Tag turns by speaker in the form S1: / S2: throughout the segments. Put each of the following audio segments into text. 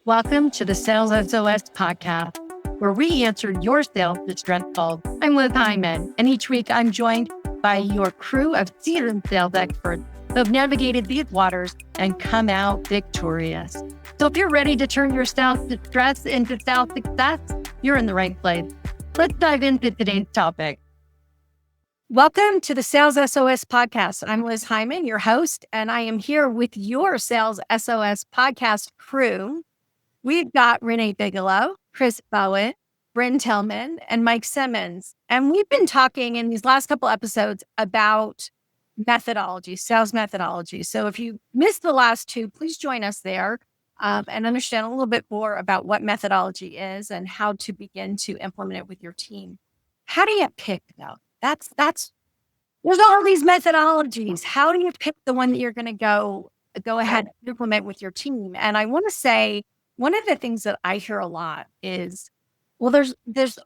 S1: Welcome to the Sales SOS podcast, where we answer your sales distress calls. I'm Liz Heiman, and each week I'm joined by your crew of seasoned sales experts who have navigated these waters and come out victorious. So if you're ready to turn your sales distress into sales success, you're in the right place. Let's dive into today's topic. Welcome to the Sales SOS podcast. I'm Liz Heiman, your host, and I am here with your Sales SOS podcast crew. We've got Renee Bigelow, Chris Bowen, Brynne Tillman, and Mike Simmons. And we've been talking in these last couple episodes about methodology, sales methodology. So if you missed the last two, please join us there and understand a little bit more about what methodology is and how to begin to implement it with your team. How do you pick though? That's there's all these methodologies. How do you pick the one that you're going to go ahead and implement with your team? And I want to say, one of the things that I hear a lot is, well, there's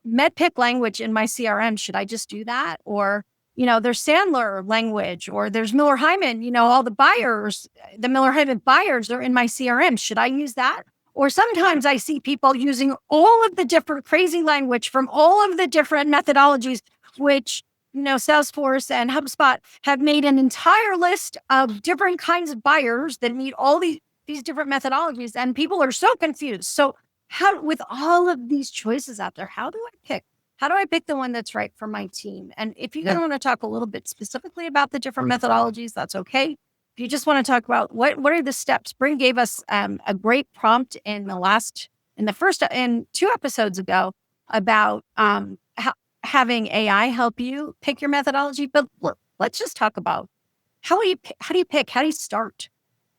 S1: MedPick language in my CRM. Should I just do that? Or, there's Sandler language, or there's Miller Heiman, all the buyers, the Miller Heiman buyers are in my CRM. Should I use that? Or sometimes I see people using all of the different crazy language from all of the different methodologies, which, Salesforce and HubSpot have made an entire list of different kinds of buyers that meet all these different methodologies, and people are so confused. So how, with all of these choices out there, how do I pick the one that's right for my team? And if you want to talk a little bit specifically about the different methodologies, that's okay. If you just want to talk about what are the steps, Brynne gave us a great prompt in two episodes ago about having AI help you pick your methodology. But look, let's just talk about how do you pick? How do you start?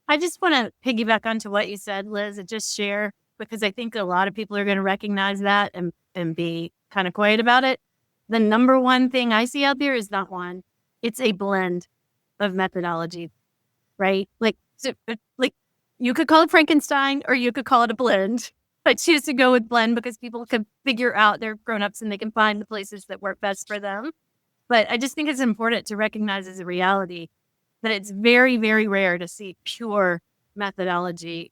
S2: I just want to piggyback onto what you said, Liz, and just share, because I think a lot of people are going to recognize that and be kind of quiet about it. The number one thing I see out there is not one. It's a blend of methodology, right? Like you could call it Frankenstein or you could call it a blend. I choose to go with blend because people can figure out, they're grown-ups and they can find the places that work best for them. But I just think it's important to recognize as a reality that it's very, very rare to see pure methodology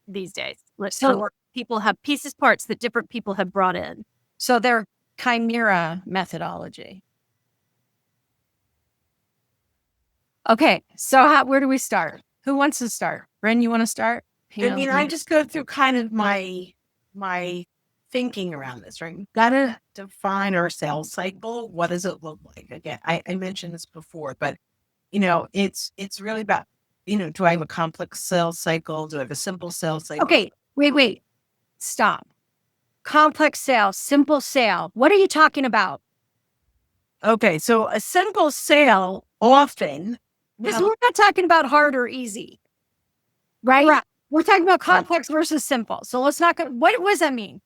S2: these days. So people have parts that different people have brought in.
S1: So they're chimera methodology. Okay, so where do we start? Who wants to start? Brynne, you want to start?
S3: I just go through kind of my thinking around this, right? We've got to define our sales cycle. What does it look like? Again, I mentioned this before, but it's really about, do I have a complex sales cycle? Do I have a simple sales cycle?
S1: Okay, wait, stop. Complex sale, simple sale. What are you talking about?
S3: Okay, so a simple sale often.
S1: Because we're not talking about hard or easy, right? Right. We're talking about complex versus simple. So let's not go. What does that mean?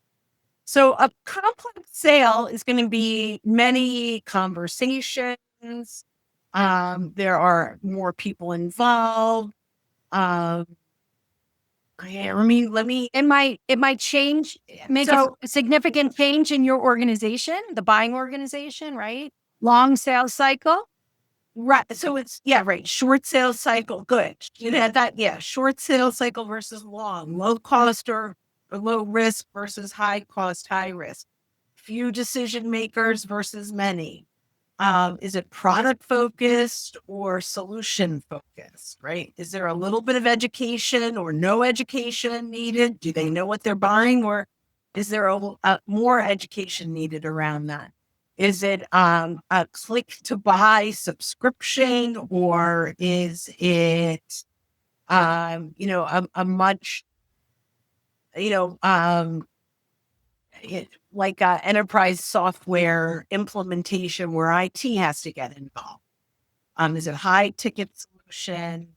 S3: So a complex sale is going to be many conversations. There are more people involved. Let me.
S1: It might change, make a significant change in your organization, the buying organization, right? Long sales cycle.
S3: Right. So it's, right. Short sales cycle. Good. Short sales cycle versus long, low cost or low risk versus high cost, high risk. Few decision makers versus many. Is it product focused or solution focused, right? Is there a little bit of education or no education needed? Do they know what they're buying, or is there more education needed around that? Is it a click to buy subscription, or is it, a much, like enterprise software implementation where IT has to get involved? Is it high ticket solution?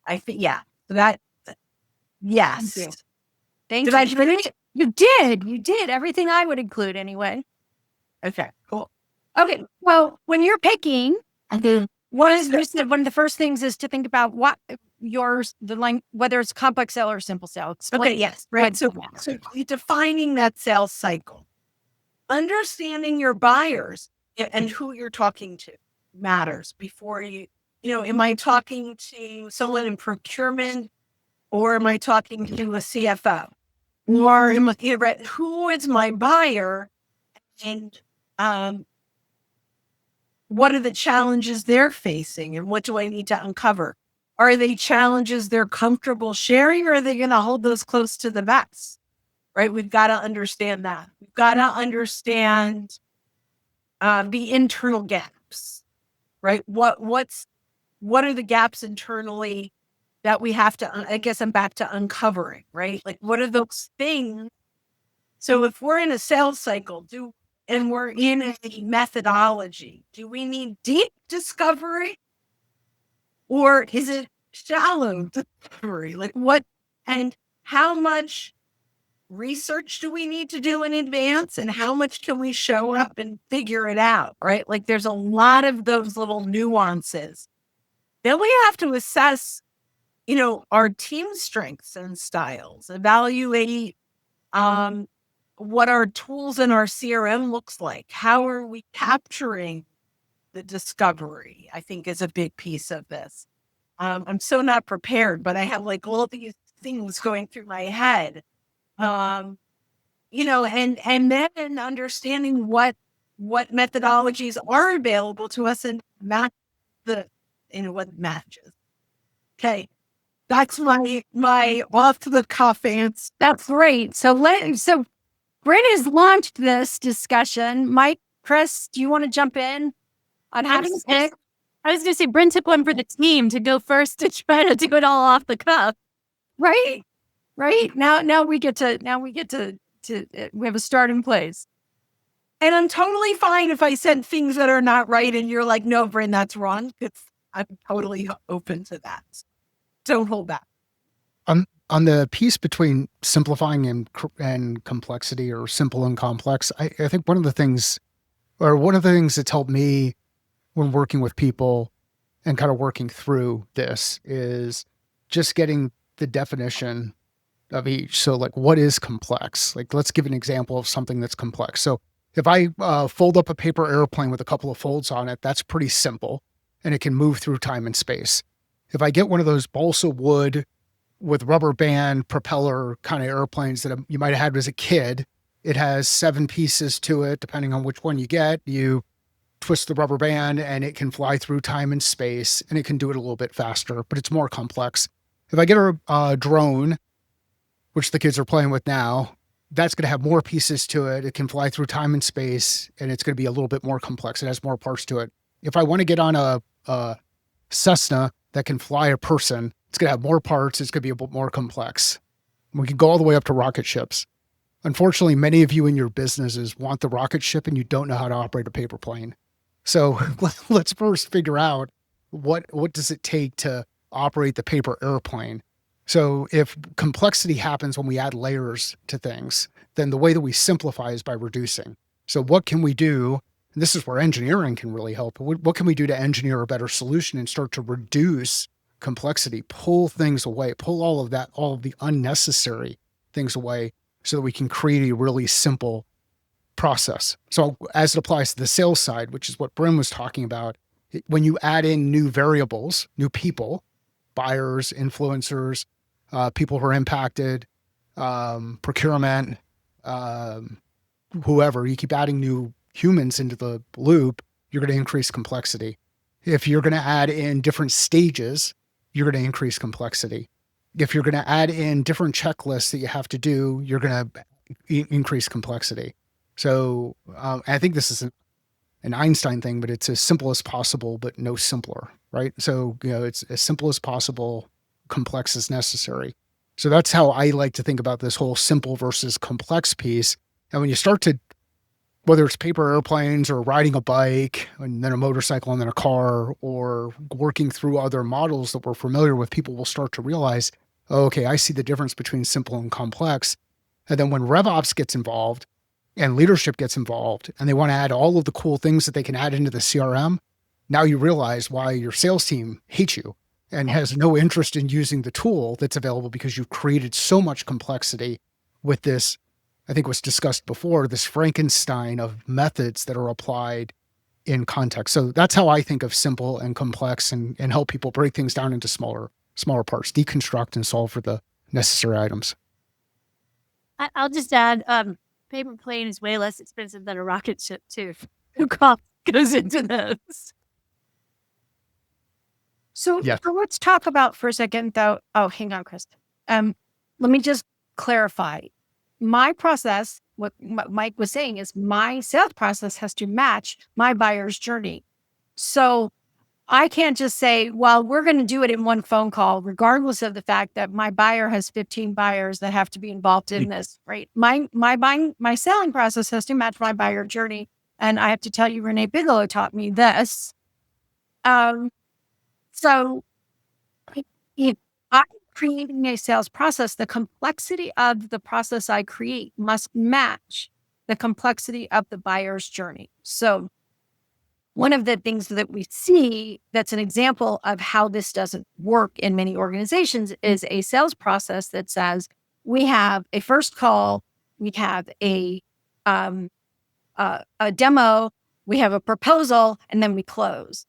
S3: I think, So that, yes.
S1: Thank you. Did I finish? You did everything I would include anyway.
S3: Okay, cool.
S1: Okay, well, when you're picking, one of the first things is to think about what whether it's complex sale or simple sale. Explain.
S3: Okay, yes, right. So defining that sales cycle, understanding your buyers and who you're talking to matters before you. Am I talking to someone in procurement, or am I talking to a CFO? Or who is my buyer, and what are the challenges they're facing, and what do I need to uncover? Are they challenges they're comfortable sharing, or are they going to hold those close to the vest? Right? We've got to understand that. We've got to understand the internal gaps, right? What are the gaps internally that we have to, I guess I'm back to uncovering, right? Like, what are those things? So if we're in a sales cycle, and we're in a methodology, do we need deep discovery, or is it shallow discovery? Like, what and how much research do we need to do in advance, and how much can we show up and figure it out, right? Like, there's a lot of those little nuances. Then we have to assess, our team strengths and styles, evaluate what our tools in our CRM looks like. How are we capturing the discovery, I think, is a big piece of this. I'm so not prepared, but I have like all these things going through my head. And then understanding what methodologies are available to us and match what matches. Okay. That's my off the cuff answer.
S1: That's great. So Brynne has launched this discussion. Mike, Chris, do you want to jump in on how to pick?
S2: I was going to say, Brynne took one for the team to go first to try to do it all off the cuff.
S1: Right. Now we get to we have a starting place.
S3: And I'm totally fine if I said things that are not right and you're like, no, Brynne, that's wrong. I'm totally open to that. Don't hold back.
S4: On the piece between simplifying and complexity, or simple and complex, I think one of the things that's helped me when working with people and kind of working through this is just getting the definition of each. So like, what is complex? Like, let's give an example of something that's complex. So if I fold up a paper airplane with a couple of folds on it, that's pretty simple and it can move through time and space. If I get one of those balsa wood with rubber band propeller kind of airplanes that you might have had as a kid, it has 7 pieces to it. Depending on which one you get, you twist the rubber band and it can fly through time and space, and it can do it a little bit faster, but it's more complex. If I get a drone, which the kids are playing with now, that's going to have more pieces to it. It can fly through time and space, and it's going to be a little bit more complex. It has more parts to it. If I want to get on a Cessna that can fly a person, it's going to have more parts. It's going to be a bit more complex. We can go all the way up to rocket ships. Unfortunately, many of you in your businesses want the rocket ship and you don't know how to operate a paper plane. So let's first figure out what does it take to operate the paper airplane. So if complexity happens when we add layers to things, then the way that we simplify is by reducing. So what can we do? And this is where engineering can really help. What can we do to engineer a better solution and start to reduce complexity, pull things away, pull all of the unnecessary things away so that we can create a really simple process. So as it applies to the sales side, which is what Brynne was talking about, when you add in new variables, new people, buyers, influencers, people who are impacted, procurement, whoever, you keep adding new humans into the loop, you're going to increase complexity. If you're going to add in different stages, you're going to increase complexity. If you're going to add in different checklists that you have to do, you're going to increase complexity. So I think this is an Einstein thing, but it's as simple as possible, but no simpler, right? So, it's as simple as possible, complex as necessary. So that's how I like to think about this whole simple versus complex piece. And when you start to, whether it's paper airplanes or riding a bike and then a motorcycle and then a car, or working through other models that we're familiar with, people will start to realize, oh, okay, I see the difference between simple and complex. And then when RevOps gets involved and leadership gets involved and they want to add all of the cool things that they can add into the CRM, now you realize why your sales team hates you and has no interest in using the tool that's available, because you've created so much complexity with this. I think was discussed before, this Frankenstein of methods that are applied in context. So that's how I think of simple and complex, and help people break things down into smaller parts, deconstruct and solve for the necessary items.
S2: I'll just add, paper plane is way less expensive than a rocket ship too. Who cost goes into those?
S1: So,
S4: Yes.
S1: so let's talk about for a second, though. Oh, hang on, Chris. Let me just clarify. My process, what Mike was saying is my sales process has to match my buyer's journey. So I can't just say, well, we're going to do it in one phone call, regardless of the fact that my buyer has 15 buyers that have to be involved in this, right? My selling process has to match my buyer journey. And I have to tell you, Renee Bigelow taught me this. So if I'm creating a sales process, the complexity of the process I create must match the complexity of the buyer's journey. So one of the things that we see that's an example of how this doesn't work in many organizations is a sales process that says we have a first call, we have a demo, we have a proposal, and then we close,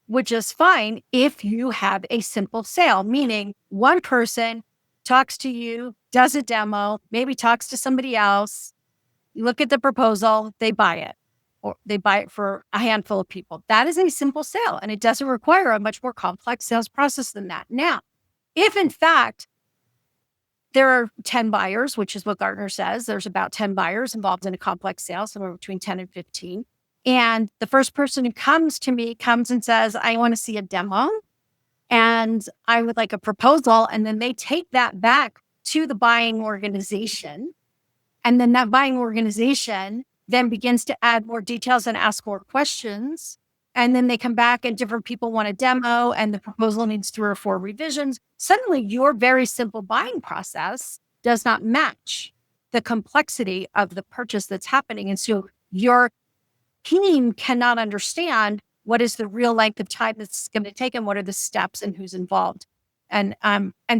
S1: which is fine if you have a simple sale, meaning one person talks to you, does a demo, maybe talks to somebody else, you look at the proposal, they buy it, or they buy it for a handful of people. That is a simple sale, and it doesn't require a much more complex sales process than that. Now, if in fact there are 10 buyers, which is what Gartner says, there's about 10 buyers involved in a complex sale, somewhere between 10 and 15. And the first person who comes to me comes and says, I want to see a demo and I would like a proposal. And then they take that back to the buying organization. And then that buying organization then begins to add more details and ask more questions. And then they come back and different people want a demo and the proposal needs 3 or 4 revisions. Suddenly your very simple buying process does not match the complexity of the purchase that's happening. And so your team cannot understand what is the real length of time that's going to take and what are the steps and who's involved. And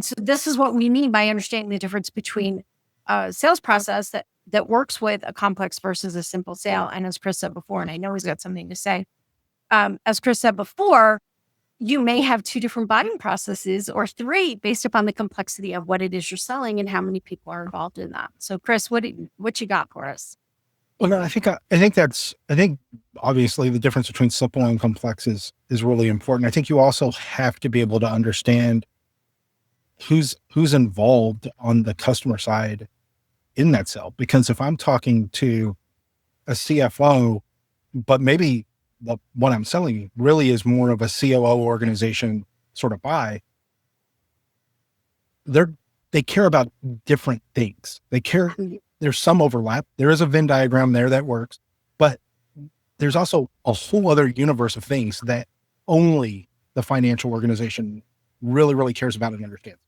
S1: so this is what we mean by understanding the difference between a sales process that works with a complex versus a simple sale. And as Chris said before, and I know he's got something to say, as Chris said before, you may have 2 different buying processes or 3 based upon the complexity of what it is you're selling and how many people are involved in that. So Chris, what you got for us?
S5: Well, no, I think obviously the difference between simple and complex is really important. I think you also have to be able to understand who's involved on the customer side in that sale. Because if I'm talking to a CFO, but maybe what I'm selling really is more of a COO organization sort of buy, they care about different things. There's some overlap. There is a Venn diagram there that works, but there's also a whole other universe of things that only the financial organization really, really cares about and understands.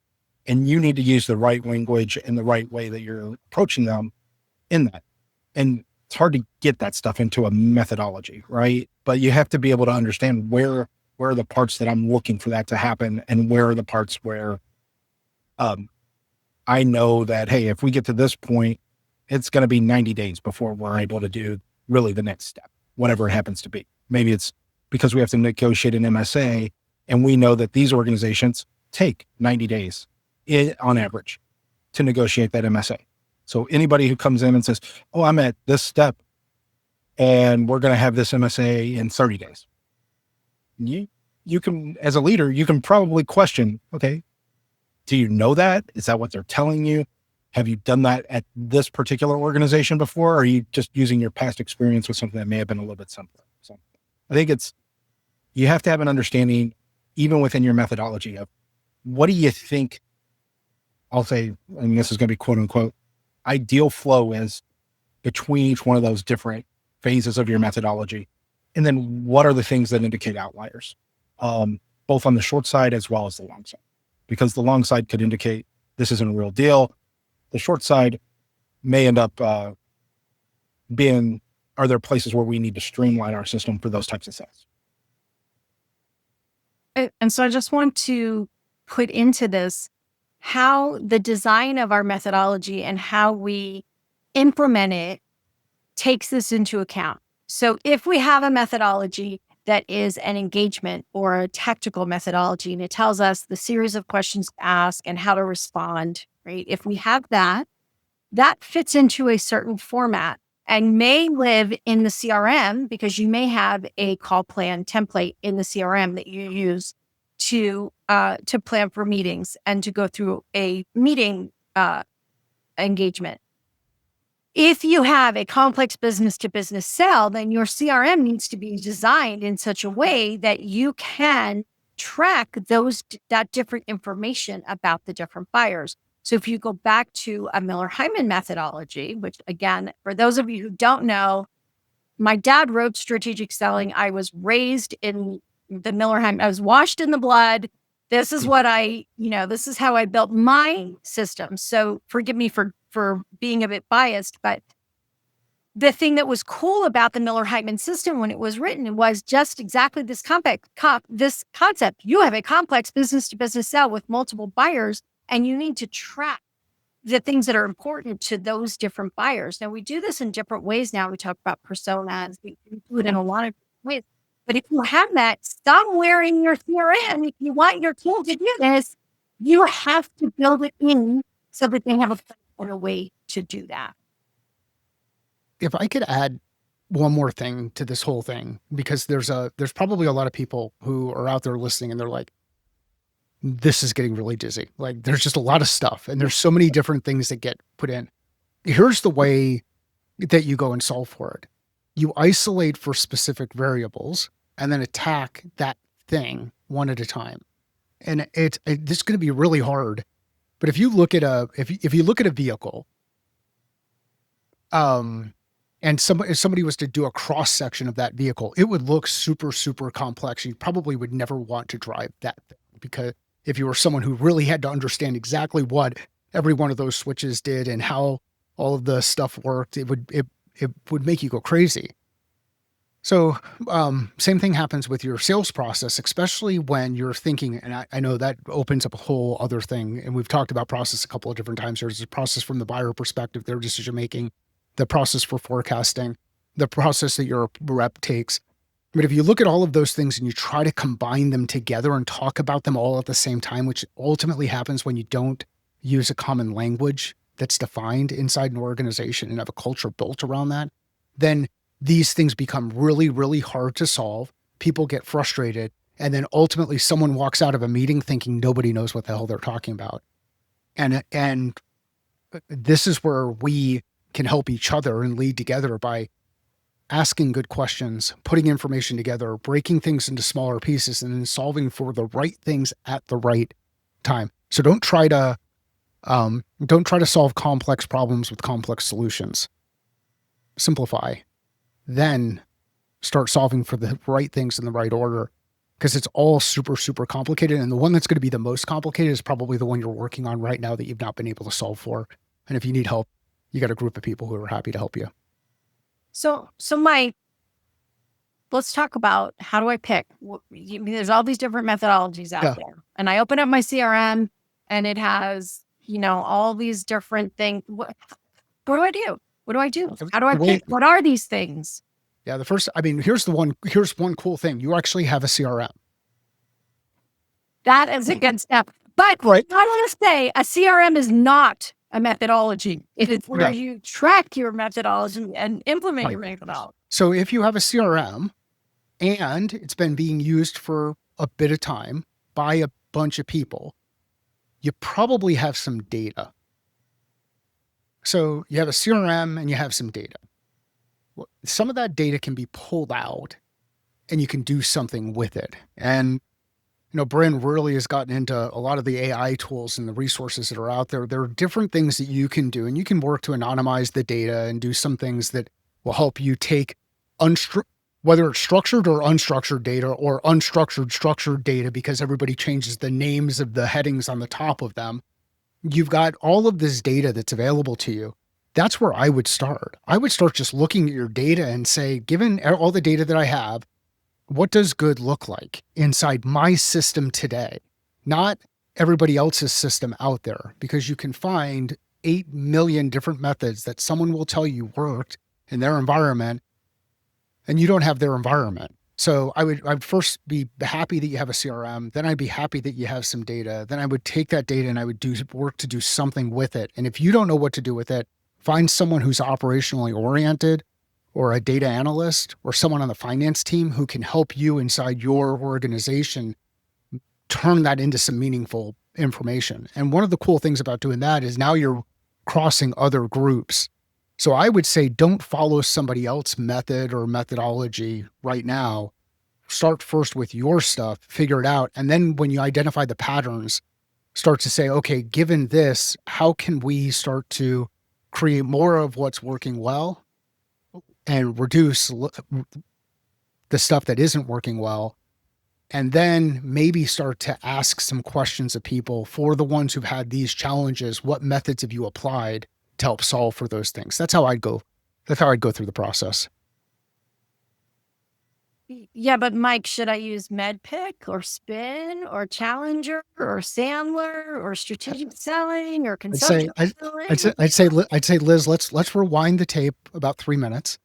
S5: And you need to use the right language and the right way that you're approaching them in that. And it's hard to get that stuff into a methodology, right? But you have to be able to understand where are the parts that I'm looking for that to happen, and where are the parts where I know that, hey, if we get to this point, it's going to be 90 days before we're able to do really the next step, whatever it happens to be. Maybe it's because we have to negotiate an MSA, and we know that these organizations take 90 days on average to negotiate that MSA. So anybody who comes in and says, oh, I'm at this step and we're going to have this MSA in 30 days. You can, as a leader, you can probably question, okay, do you know that? Is that what they're telling you? Have you done that at this particular organization before? Or are you just using your past experience with something that may have been a little bit simpler? So I think you have to have an understanding, even within your methodology, of what do you think, I'll say, and this is going to be quote unquote, ideal flow is between each one of those different phases of your methodology. And then what are the things that indicate outliers, both on the short side as well as the long side? Because the long side could indicate this isn't a real deal. The short side may end up are there places where we need to streamline our system for those types of sales?
S1: And so I just want to put into this how the design of our methodology and how we implement it takes this into account. So if we have a methodology that is an engagement or a tactical methodology, and it tells us the series of questions to ask and how to respond, right? If we have that, that fits into a certain format and may live in the CRM because you may have a call plan template in the CRM that you use to plan for meetings and to go through a meeting engagement. If you have a complex business to business sell, then your CRM needs to be designed in such a way that you can track that different information about the different buyers. So if you go back to a Miller-Heiman methodology, which again, for those of you who don't know, my dad wrote strategic selling. I was raised in the Miller-Heiman. I was washed in the blood. This is what this is how I built my system. So forgive me for being a bit biased, but the thing that was cool about the Miller-Heiman system when it was written was just exactly this this concept. You have a complex business to business sell with multiple buyers, and you need to track the things that are important to those different buyers. Now, we do this in different ways now. We talk about personas. We do it in a lot of ways. But if you have that somewhere in your CRM, if you want your tool to do this, you have to build it in so that they have a way to do that.
S4: If I could add one more thing to this whole thing, because there's probably a lot of people who are out there listening and they're like, this is getting really dizzy. Like there's just a lot of stuff and there's so many different things that get put in. Here's the way that you go and solve for it. You isolate for specific variables and then attack that thing one at a time. And this is going to be really hard. But if you look at if you look at a vehicle, and if somebody was to do a cross section of that vehicle, it would look super, super complex. You probably would never want to drive that thing, because if you were someone who really had to understand exactly what every one of those switches did and how all of the stuff worked, it would make you go crazy. So same thing happens with your sales process, especially when you're thinking, and I know that opens up a whole other thing. And we've talked about process a couple of different times. There's a process from the buyer perspective, their decision making, the process for forecasting, the process that your rep takes. But if you look at all of those things and you try to combine them together and talk about them all at the same time, which ultimately happens when you don't use a common language that's defined inside an organization and have a culture built around that, then these things become really, really hard to solve. People get frustrated. And then ultimately someone walks out of a meeting thinking nobody knows what the hell they're talking about. And this is where we can help each other and lead together by asking good questions, putting information together, breaking things into smaller pieces, and then solving for the right things at the right time. So don't try to solve complex problems with complex solutions. Simplify. Then start solving for the right things in the right order, because it's all super, super complicated. And the one that's going to be the most complicated is probably the one you're working on right now that you've not been able to solve for. And if you need help, you got a group of people who are happy to help you.
S1: So Mike, let's talk about, how do I pick? There's all these different methodologies out there. And I open up my CRM and it has, all these different things. What do I do? What do I do? How do I pick? What are these things?
S4: Yeah, here's one cool thing. You actually have a CRM.
S1: That is a good step. But right. I want to say a CRM is not a methodology. It is where you track your methodology and implement your methodology.
S4: So if you have a CRM and it's been being used for a bit of time by a bunch of people, you probably have some data. So you have a CRM and you have some data. Well, some of that data can be pulled out and you can do something with it. And, Brynne really has gotten into a lot of the AI tools and the resources that are out there. There are different things that you can do, and you can work to anonymize the data and do some things that will help you take whether it's structured or unstructured data, or unstructured structured data, because everybody changes the names of the headings on the top of them. You've got all of this data that's available to you. That's where I would start. I would start just looking at your data and say, given all the data that I have, what does good look like inside my system today? Not everybody else's system out there, because you can find 8 million different methods that someone will tell you worked in their environment, and you don't have their environment. So I'd first be happy that you have a CRM. Then I'd be happy that you have some data. Then I would take that data and I would do work to do something with it. And if you don't know what to do with it, Find someone who's operationally oriented, or a data analyst, or someone on the finance team who can help you inside your organization turn that into some meaningful information. And one of the cool things about doing that is now you're crossing other groups. So I would say don't follow somebody else's method or methodology right now. Start first with your stuff, figure it out. And then when you identify the patterns, start to say, okay, given this, how can we start to create more of what's working well and reduce the stuff that isn't working well? And then maybe start to ask some questions of people for the ones who've had these challenges. What methods have you applied to help solve for those things? That's how I'd go. That's how I'd go through the process.
S1: Yeah, but Mike, should I use MedPick or Spin or Challenger or Sandler or strategic selling or consumption selling?
S4: I'd say, Liz, let's rewind the tape about 3 minutes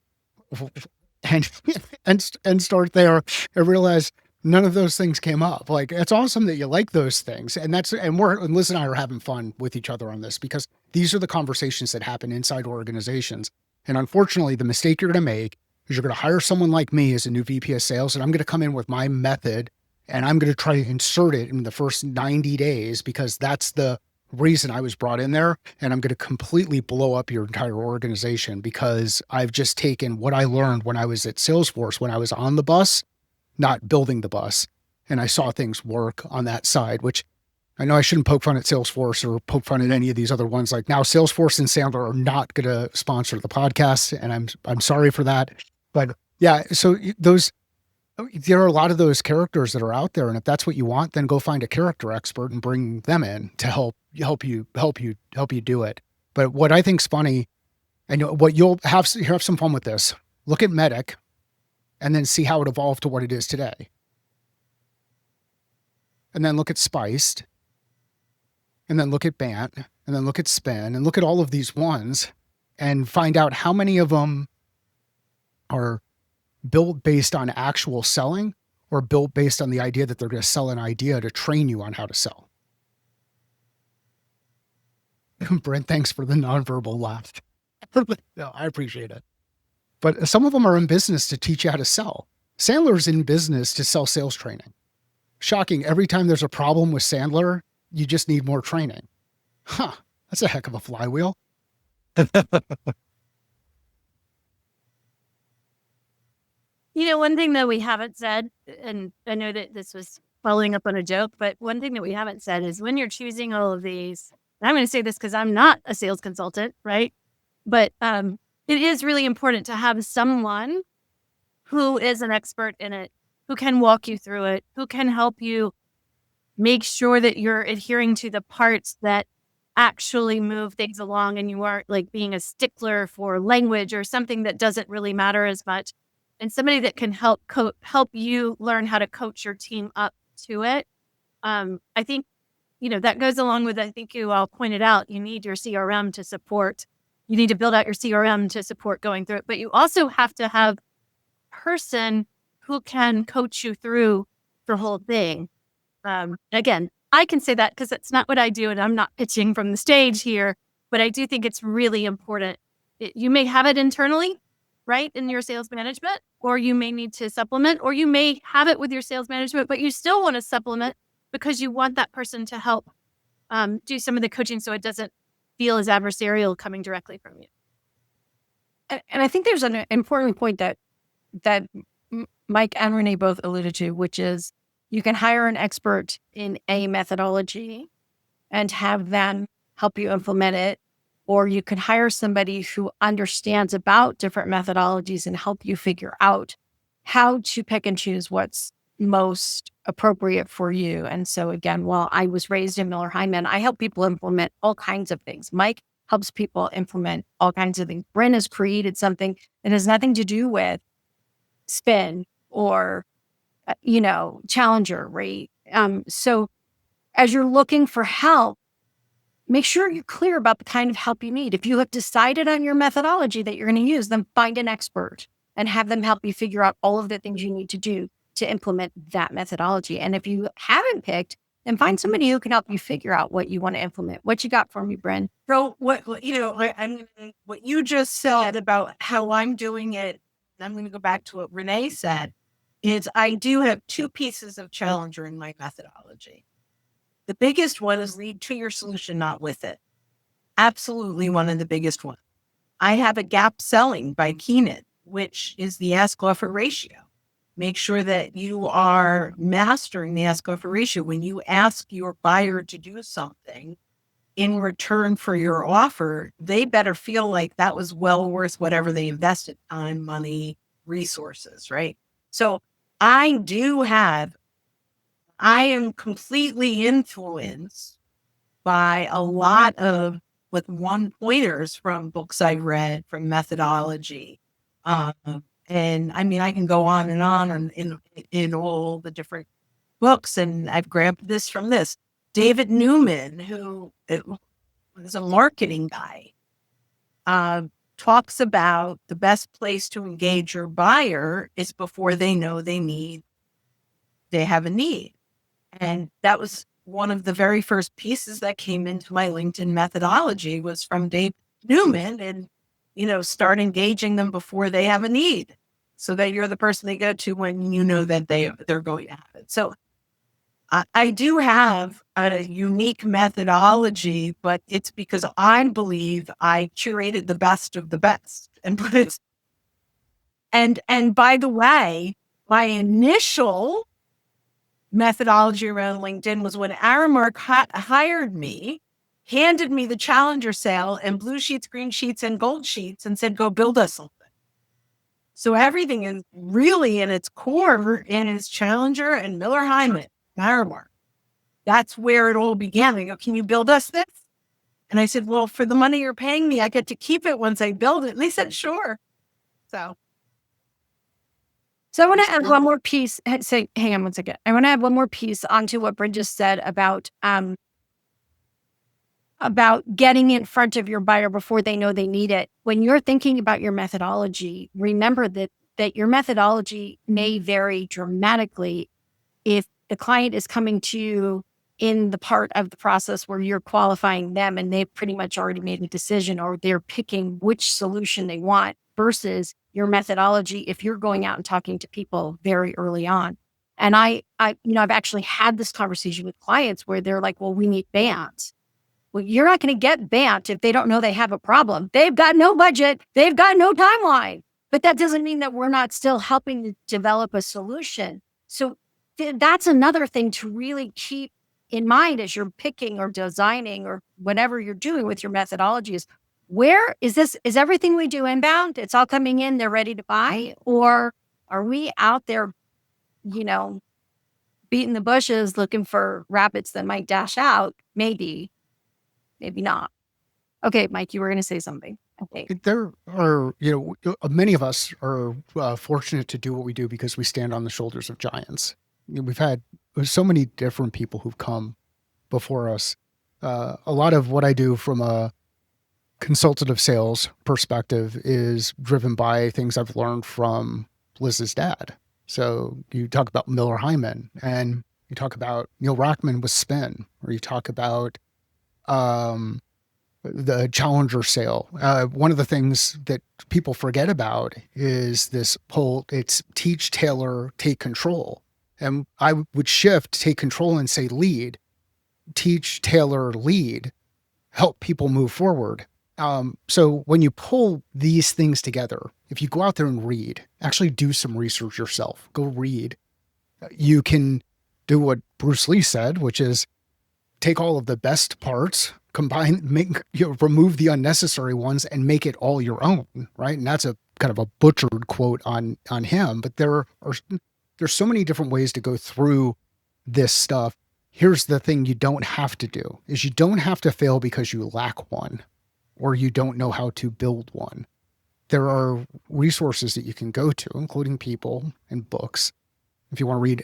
S4: and start there and realize none of those things came up. Like, it's awesome that you like those things. And Liz and I are having fun with each other on this because these are the conversations that happen inside organizations. And unfortunately, the mistake you're going to make is you're going to hire someone like me as a new VP of sales, and I'm going to come in with my method and I'm going to try to insert it in the first 90 days because that's the reason I was brought in there. And I'm going to completely blow up your entire organization because I've just taken what I learned when I was at Salesforce, when I was on the bus, not building the bus. And I saw things work on that side, which I know I shouldn't poke fun at Salesforce or poke fun at any of these other ones. Like now Salesforce and Sandler are not going to sponsor the podcast. And I'm sorry for that. But yeah, so there are a lot of those characters that are out there. And if that's what you want, then go find a character expert and bring them in to help you do it. But what I think's funny, and what you'll have some fun with this, look at Medic and then see how it evolved to what it is today. And then look at Spiced, and then look at Bant, and then look at Spin, and look at all of these ones and find out how many of them are built based on actual selling or built based on the idea that they're going to sell an idea to train you on how to sell. Brynne, thanks for the nonverbal laugh. No, I appreciate it. But some of them are in business to teach you how to sell. Sandler's in business to sell sales training. Shocking. Every time there's a problem with Sandler, you just need more training. Huh. That's a heck of a flywheel.
S2: One thing that we haven't said, and I know that this was following up on a joke, but one thing that we haven't said is when you're choosing all of these, and I'm going to say this because I'm not a sales consultant, right? But it is really important to have someone who is an expert in it, who can walk you through it, who can help you make sure that you're adhering to the parts that actually move things along and you aren't like being a stickler for language or something that doesn't really matter as much. And somebody that can help you learn how to coach your team up to it. I think, that goes along with, I think you all pointed out, you need your CRM to support. You need to build out your CRM to support going through it. But you also have to have a person who can coach you through the whole thing. Again, I can say that because that's not what I do, and I'm not pitching from the stage here, but I do think it's really important. You may have it internally, right, in your sales management, or you may need to supplement, or you may have it with your sales management, but you still want to supplement because you want that person to help do some of the coaching so it doesn't feel as adversarial coming directly from you.
S1: And I think there's an important point that Mike and Renee both alluded to, which is you can hire an expert in a methodology and have them help you implement it, or you can hire somebody who understands about different methodologies and help you figure out how to pick and choose what's most appropriate for you. And so again, while I was raised in Miller Heiman, I help people implement all kinds of things. Mike helps people implement all kinds of things. Brynne has created something that has nothing to do with Spin or, Challenger, right? So as you're looking for help, make sure you're clear about the kind of help you need. If you have decided on your methodology that you're going to use, then find an expert and have them help you figure out all of the things you need to do to implement that methodology. And if you haven't picked, and find somebody who can help you figure out what you want to implement. What you got for me, Brynne?
S3: So what you just said about how I'm doing it, I'm going to go back to what Renee said, is I do have two pieces of Challenger in my methodology. The biggest one is lead to your solution, not with it. Absolutely one of the biggest ones. I have a gap selling by Keenan, which is the ask offer ratio. Make sure that you are mastering the ask offer ratio. When you ask your buyer to do something in return for your offer, they better feel like that was well worth whatever they invested, time, money, resources, right? So I am completely influenced by a lot of with one pointers from books I've read, from methodology. And I mean, I can go on and in all the different books, and I've grabbed this from this. David Newman, who is a marketing guy, talks about the best place to engage your buyer is before they know they have a need. And that was one of the very first pieces that came into my LinkedIn methodology was from Dave Newman, and, start engaging them before they have a need so that you're the person they go to when you know that they're going to have it. So I do have a unique methodology, but it's because I believe I curated the best of the best and put it. And by the way, my initial methodology around LinkedIn was when Aramark hired me, handed me the Challenger sale and blue sheets, green sheets, and gold sheets and said, go build us something. So everything is really in its core in its Challenger and Miller Heiman, Aramark. That's where it all began. They go, can you build us this? And I said, well, for the money you're paying me, I get to keep it once I build it. And they said, sure. So
S1: I want to add one more piece. Hang on one second. I want to add one more piece onto what Brynne just said about getting in front of your buyer before they know they need it. When you're thinking about your methodology, remember that your methodology may vary dramatically if the client is coming to you in the part of the process where you're qualifying them and they've pretty much already made a decision, or they're picking which solution they want, versus your methodology if you're going out and talking to people very early on. And I've actually had this conversation with clients where they're like, well, we need BANT. Well, you're not going to get BANT if they don't know they have a problem. They've got no budget. They've got no timeline. But that doesn't mean that we're not still helping to develop a solution. So that's another thing to really keep in mind as you're picking or designing or whatever you're doing with your methodology is, where is everything we do inbound? It's all coming in, they're ready to buy? Or are we out there, beating the bushes looking for rabbits that might dash out? Maybe not. Okay, Mike, you were going to say something. Okay.
S4: There are, many of us are fortunate to do what we do because we stand on the shoulders of giants. We've had so many different people who've come before us. A lot of what I do from a consultative sales perspective is driven by things I've learned from Liz's dad. So you talk about Miller Heiman, and you talk about Neil Rackman with Spin, or you talk about the Challenger sale. One of the things that people forget about is this whole, it's teach, tailor, take control. And I would shift, take control, and say lead, teach, tailor, lead, help people move forward. So when you pull these things together, if you go out there and read, actually do some research yourself, go read, you can do what Bruce Lee said, which is take all of the best parts, remove the unnecessary ones and make it all your own, right? And that's a kind of a butchered quote on him, but there's so many different ways to go through this stuff. Here's the thing you don't have to do is you don't have to fail because you lack one or you don't know how to build one. There are resources that you can go to, including people and books. If you want to read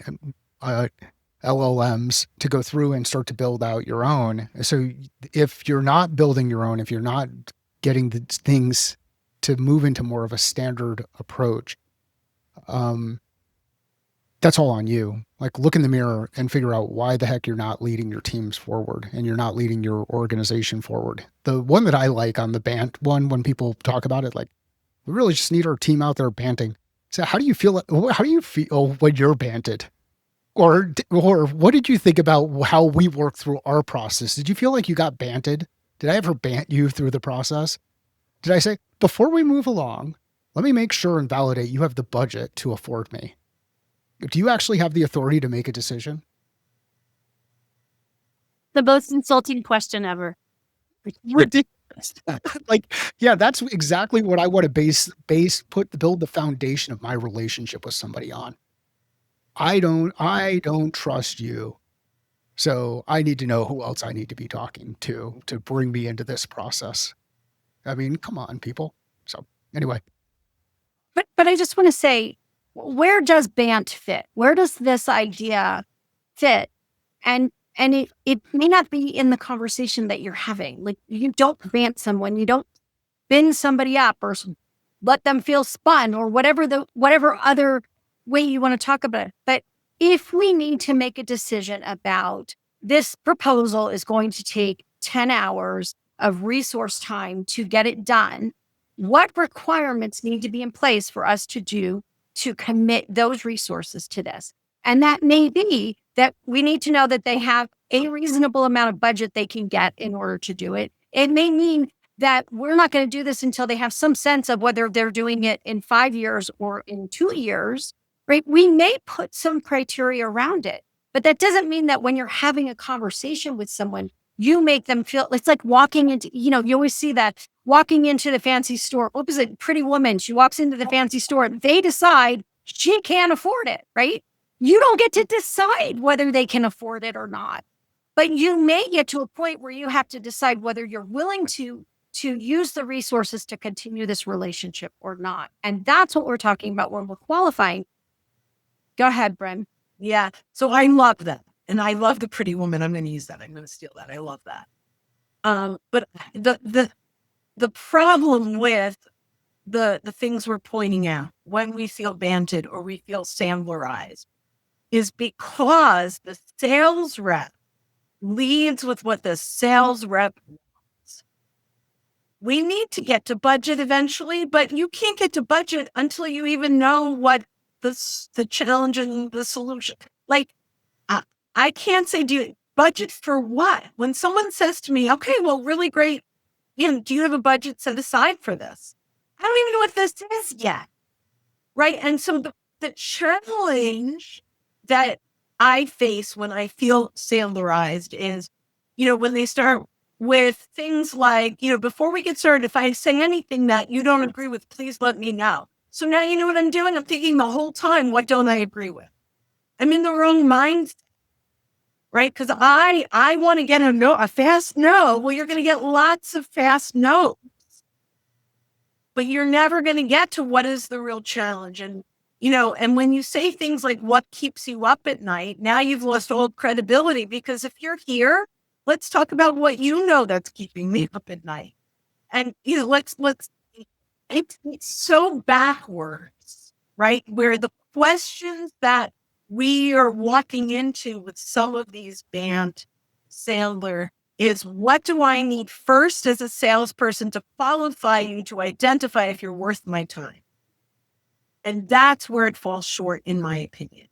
S4: LLMs to go through and start to build out your own. So if you're not building your own, if you're not getting the things to move into more of a standard approach, that's all on you. Like, look in the mirror and figure out why the heck you're not leading your teams forward and you're not leading your organization forward. The one that I like on the bant one, when people talk about it, like, we really just need our team out there banting. So how do you feel when you're banted? Or what did you think about how we work through our process? Did you feel like you got banted? Did I ever bant you through the process? Did I say, before we move along, let me make sure and validate you have the budget to afford me? Do you actually have the authority to make a decision?
S2: The most insulting question ever.
S4: Ridiculous. Like, yeah, that's exactly what I want to build the foundation of my relationship with somebody on. I don't trust you. So I need to know who else I need to be talking to bring me into this process. I mean, come on, people. So anyway.
S1: But I just want to say, where does BANT fit? Where does this idea fit? And it may not be in the conversation that you're having. Like, you don't BANT someone, you don't spin somebody up or let them feel spun or whatever other way you want to talk about it. But if we need to make a decision about this proposal is going to take 10 hours of resource time to get it done, what requirements need to be in place for us to commit those resources to this? And that may be that we need to know that they have a reasonable amount of budget they can get in order to do it. It may mean that we're not going to do this until they have some sense of whether they're doing it in 5 years or in 2 years, right? We may put some criteria around it, but that doesn't mean that when you're having a conversation with someone, you make them feel, it's like walking into, you always see that walking into the fancy store. What was it? Pretty Woman. She walks into the fancy store. They decide she can't afford it, right? You don't get to decide whether they can afford it or not. But you may get to a point where you have to decide whether you're willing to use the resources to continue this relationship or not. And that's what we're talking about when we're qualifying. Go ahead, Brynne.
S3: Yeah. So I love that. And I love the Pretty Woman. I'm going to use that. I'm going to steal that. I love that. But the problem with the things we're pointing out when we feel banted or we feel Sandlerized is because the sales rep leads with what the sales rep wants. We need to get to budget eventually, but you can't get to budget until you even know what the challenge and the solution. Like, I can't say, budget for what? When someone says to me, okay, well, really great. Do you have a budget set aside for this? I don't even know what this is yet. Right. And so the challenge that I face when I feel Sandlerized is, when they start with things like, before we get started, if I say anything that you don't agree with, please let me know. So now you know what I'm doing? I'm thinking the whole time, what don't I agree with? I'm in the wrong mindset, right? Because I want to get a fast no. Well, you're going to get lots of fast no's, but you're never going to get to what is the real challenge. And, and when you say things like what keeps you up at night, now you've lost all credibility, because if you're here, let's talk about what that's keeping me up at night. And, it's so backwards, right? Where the questions that we are walking into with some of these BANT Sandler is, what do I need first as a salesperson to qualify you to identify if you're worth my time? And that's where it falls short, in my opinion.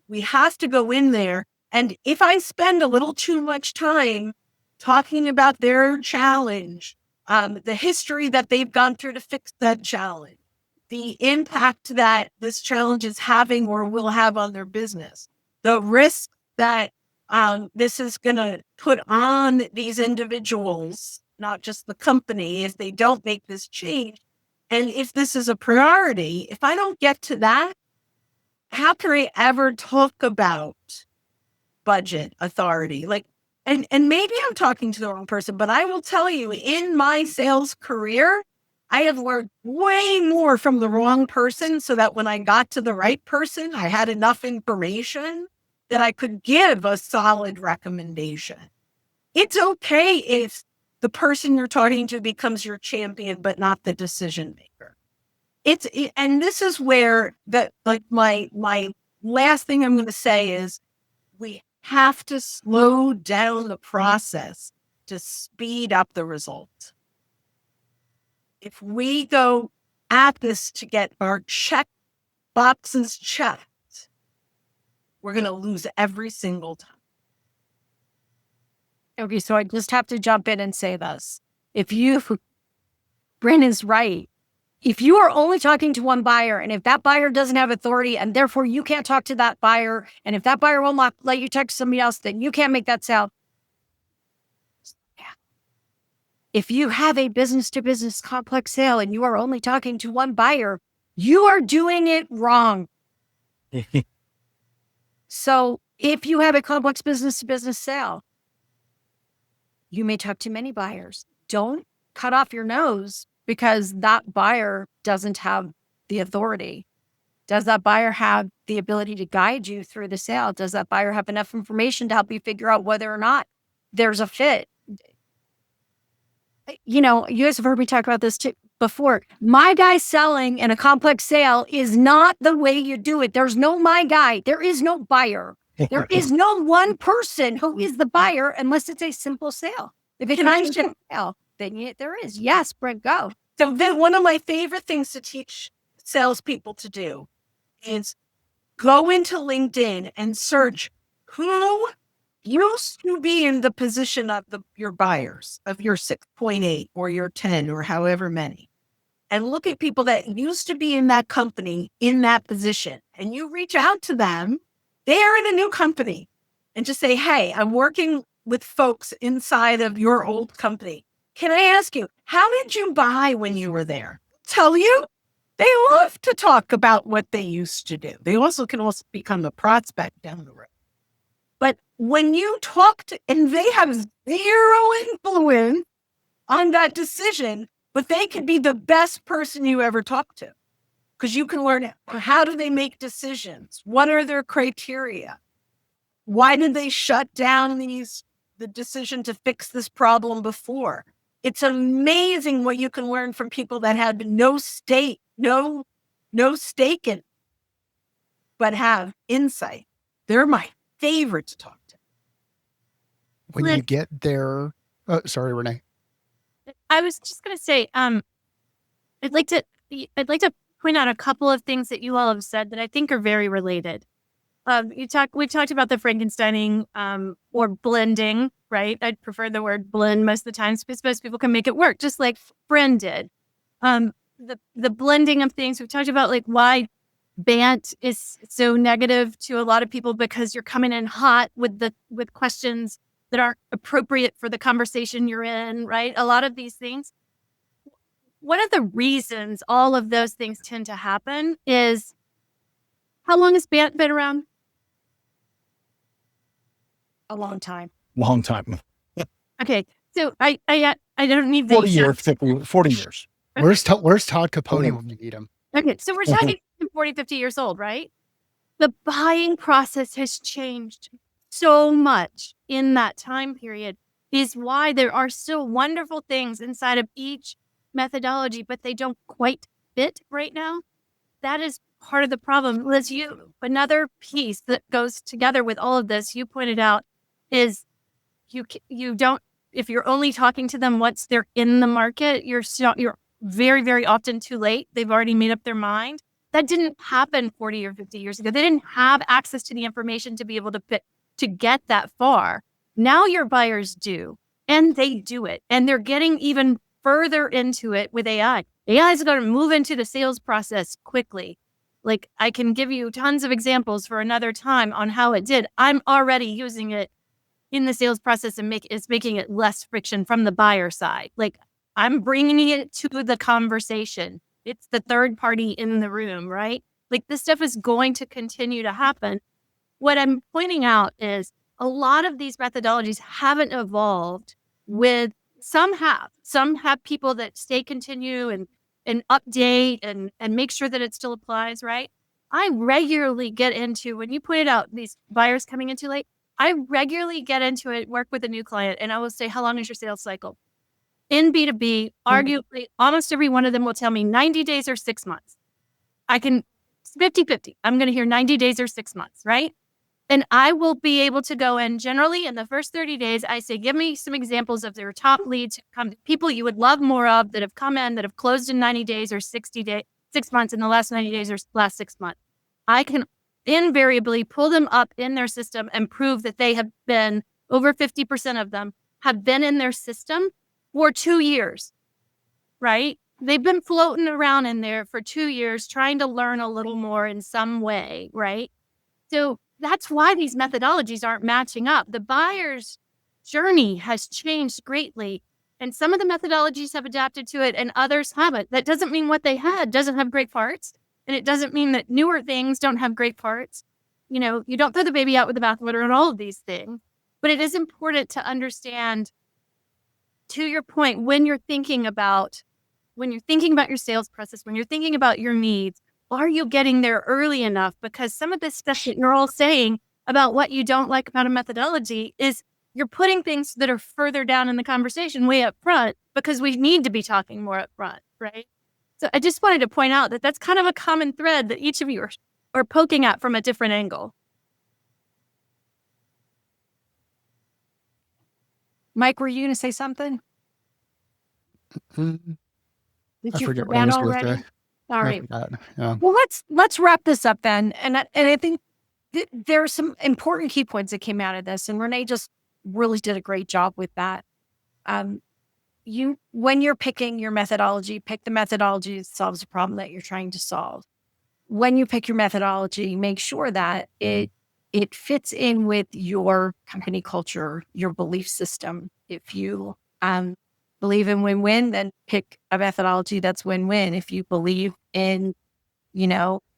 S3: We have to go in there. And if I spend a little too much time talking about their challenge, the history that they've gone through to fix that challenge, the impact that this challenge is having or will have on their business, the risk that this is going to put on these individuals, not just the company, if they don't make this change. And if this is a priority, if I don't get to that, how can I ever talk about budget authority? And maybe I'm talking to the wrong person, but I will tell you, in my sales career, I have learned way more from the wrong person, so that when I got to the right person, I had enough information that I could give a solid recommendation. It's okay if the person you're talking to becomes your champion, but not the decision maker. And this is where my last thing I'm going to say is we have to slow down the process to speed up the results. If we go at this to get our check boxes checked, we're going to lose every single time.
S1: Okay, so I just have to jump in and say this. Brynne is right. If you are only talking to one buyer, and if that buyer doesn't have authority, and therefore you can't talk to that buyer, and if that buyer will not let you talk to somebody else, then you can't make that sale. Yeah. If you have a business-to-business complex sale and you are only talking to one buyer, you are doing it wrong. So if you have a complex business-to-business sale, you may talk to many buyers. Don't cut off your nose because that buyer doesn't have the authority. Does that buyer have the ability to guide you through the sale? Does that buyer have enough information to help you figure out whether or not there's a fit? You know, you guys have heard me talk about this too before. My guy selling in a complex sale is not the way you do it. There's no my guy. There is no buyer. There is no one person who is the buyer unless it's a simple sale. If it's a simple sale, then there is. Yes, Brent, go.
S3: So then one of my favorite things to teach salespeople to do is go into LinkedIn and search who used to be in the position of your buyers, of your 6.8 or your 10 or however many, and look at people that used to be in that company in that position. And you reach out to them. They are in a new company and just say, hey, I'm working with folks inside of your old company. Can I ask you, how did you buy when you were there? Tell you. They love to talk about what they used to do. They can also become a prospect down the road. But when you talk to, and they have zero influence on that decision, but they could be the best person you ever talk to. Because you can learn how do they make decisions? What are their criteria? Why did they shut down the decision to fix this problem before? It's amazing what you can learn from people that had no stake in, but have insight. They're my favorite to talk to.
S4: When you get there, sorry, Renee.
S2: I was just going to say, I'd like to point out a couple of things that you all have said that I think are very related. We talked about the Frankensteining or blending, right? I'd prefer the word blend most of the times because most people can make it work, just like Brynne did. The blending of things. We've talked about like why BANT is so negative to a lot of people because you're coming in hot with questions that aren't appropriate for the conversation you're in, right? A lot of these things. One of the reasons all of those things tend to happen is, how long has BANT been around?
S1: A long time.
S5: Long time.
S2: Okay, so I don't need the
S5: 40 years. 40 years.
S2: Okay.
S4: Where's Todd Capone when you need him?
S2: Okay, so we're talking 40, 50 years old, right? The buying process has changed so much in that time period, is why there are still wonderful things inside of each methodology, but they don't quite fit right now. That is part of the problem. Liz, another piece that goes together with all of this, you pointed out, is you don't, if you're only talking to them once they're in the market, you're very, very often too late. They've already made up their mind. That didn't happen 40 or 50 years ago. They didn't have access to the information to be able to get that far. Now your buyers do, and they do it, and they're getting even further into it with AI. AI is going to move into the sales process quickly. Like, I can give you tons of examples for another time on how it did. I'm already using it in the sales process and it's making it less friction from the buyer side. Like, I'm bringing it to the conversation. It's the third party in the room, right? Like, this stuff is going to continue to happen. What I'm pointing out is a lot of these methodologies haven't evolved with, some have people that continue and update and make sure that it still applies, right? I regularly get into, when you pointed out these buyers coming in too late, I regularly get into it, work with a new client, and I will say, how long is your sales cycle? In B2B, arguably, almost every one of them will tell me 90 days or 6 months. I can 50-50. I'm going to hear 90 days or 6 months, right? And I will be able to go in generally in the first 30 days. I say, give me some examples of their top leads, people you would love more of that have come in, that have closed in 90 days or 6 months in the last 90 days or last 6 months. I can invariably pull them up in their system and prove that they have been, over 50% of them have been in their system for 2 years, right? They've been floating around in there for 2 years, trying to learn a little more in some way, right? So that's why these methodologies aren't matching up. The buyer's journey has changed greatly, and some of the methodologies have adapted to it and others haven't. That doesn't mean what they had doesn't have great parts, and it doesn't mean that newer things don't have great parts. You know, you don't throw the baby out with the bathwater on all of these things, but it is important to understand, to your point, when you're thinking about your sales process, when you're thinking about your needs, are you getting there early enough? Because some of this stuff that you're all saying about what you don't like about a methodology is you're putting things that are further down in the conversation way up front, because we need to be talking more up front, right? So I just wanted to point out that that's kind of a common thread that each of you are poking at from a different angle.
S1: Mike, were you going to say something?
S4: Mm,
S1: Did
S4: I
S1: you
S4: forget what I
S1: forget
S4: was going to
S1: already?
S4: say.
S1: All
S4: I
S1: right.
S4: forgot. Yeah.
S1: Well, let's wrap this up then. And I think there are some important key points that came out of this, and Renee just really did a great job with that. When you're picking your methodology, pick the methodology that solves the problem that you're trying to solve. When you pick your methodology, make sure that it fits in with your company culture, your belief system. If you believe in win-win, then pick a methodology that's win-win. If you believe in,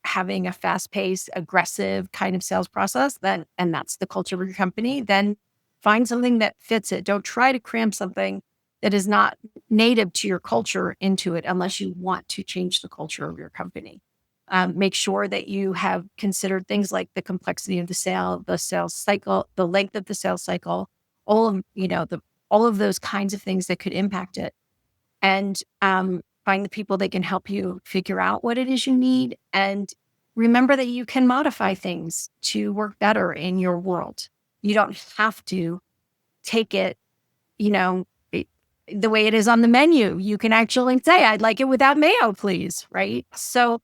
S1: having a fast-paced, aggressive kind of sales process, and that's the culture of your company, then find something that fits it. Don't try to cram something that is not native to your culture into it unless you want to change the culture of your company. Make sure that you have considered things like the complexity of the sales cycle, the length of the sales cycle, all of those kinds of things that could impact it. And find the people that can help you figure out what it is you need. And remember that you can modify things to work better in your world. You don't have to take it, the way it is on the menu. You can actually say, I'd like it without mayo, please. Right? So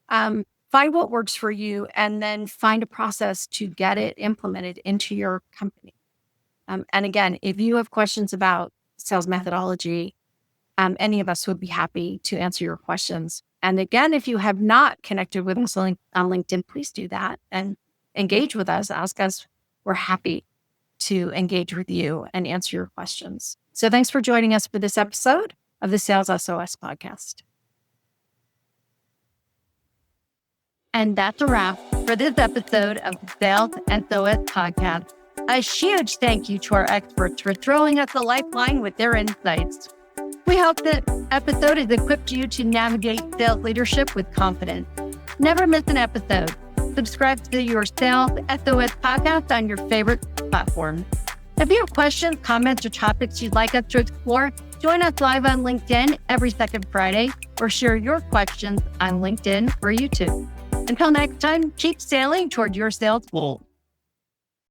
S1: find what works for you and then find a process to get it implemented into your company. And again, if you have questions about sales methodology, any of us would be happy to answer your questions. And again, if you have not connected with us on LinkedIn, please do that and engage with us. Ask us. We're happy to engage with you and answer your questions. So thanks for joining us for this episode of the Sales SOS podcast. And that's a wrap for this episode of the Sales SOS podcast. A huge thank you to our experts for throwing us a lifeline with their insights. We hope this episode has equipped you to navigate sales leadership with confidence. Never miss an episode. Subscribe to your Sales SOS podcast on your favorite platform. If you have questions, comments, or topics you'd like us to explore, join us live on LinkedIn every second Friday, or share your questions on LinkedIn or YouTube. Until next time, keep sailing toward your sales goal.